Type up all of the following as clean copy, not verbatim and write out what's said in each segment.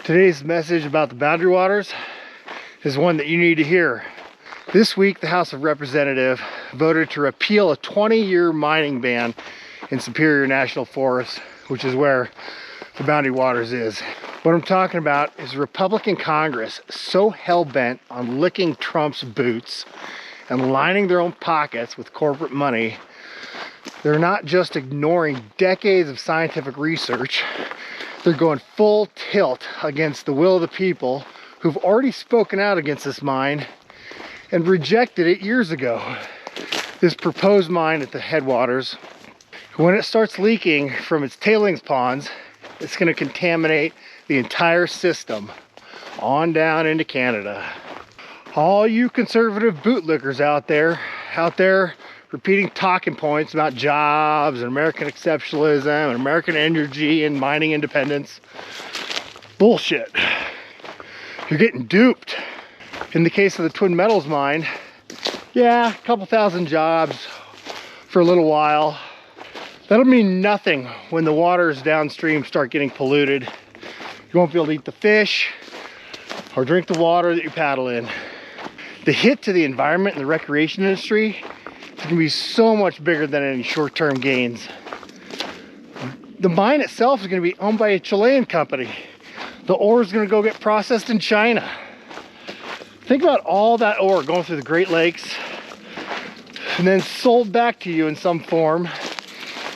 Today's message about the Boundary Waters is one that you need to hear. This week, the House of Representatives voted to repeal a 20-year mining ban in Superior National Forest, which is where the Boundary Waters is. What I'm talking about is Republican Congress so hell-bent on licking Trump's boots and lining their own pockets with corporate money, they're not just ignoring decades of scientific research, they're going full tilt against the will of the people who've already spoken out against this mine and rejected it years ago. This proposed mine at the headwaters, when it starts leaking from its tailings ponds, it's going to contaminate the entire system on down into Canada. All you conservative bootlickers out there repeating talking points about jobs and American exceptionalism and American energy and mining independence. Bullshit. You're getting duped. In the case of the Twin Metals mine, yeah, a couple thousand jobs for a little while. That'll mean nothing when the waters downstream start getting polluted. You won't be able to eat the fish or drink the water that you paddle in. The hit to the environment and the recreation industry can be so much bigger than any short-term gains. The mine itself is going to be owned by a Chilean company. The ore is going to go get processed in China. Think about all that ore going through the Great Lakes and then sold back to you in some form,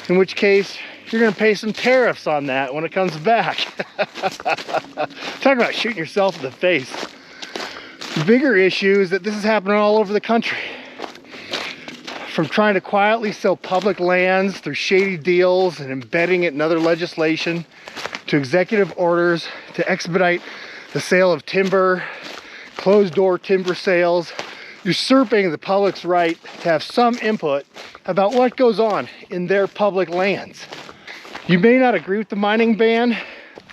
in which case you're going to pay some tariffs on that when it comes back. Talk about shooting yourself in the face. The bigger issue is that this is happening all over the country. From trying to quietly sell public lands through shady deals and embedding it in other legislation, to executive orders to expedite the sale of timber, closed-door timber sales, usurping the public's right to have some input about what goes on in their public lands. You may not agree with the mining ban.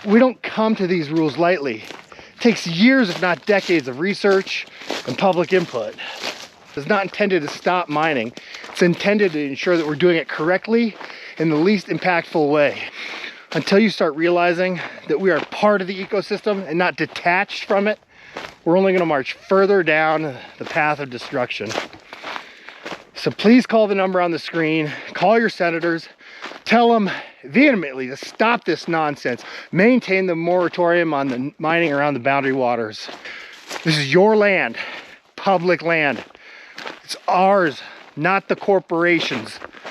We don't come to these rules lightly. It takes years, if not decades, of research and public input. It's not intended to stop mining. It's intended to ensure that we're doing it correctly in the least impactful way. Until you start realizing that we are part of the ecosystem and not detached from it, we're only going to march further down the path of destruction. So please call the number on the screen, call your senators, tell them vehemently to stop this nonsense, maintain the moratorium on the mining around the Boundary Waters. This is your land, public land. It's ours, not the corporations.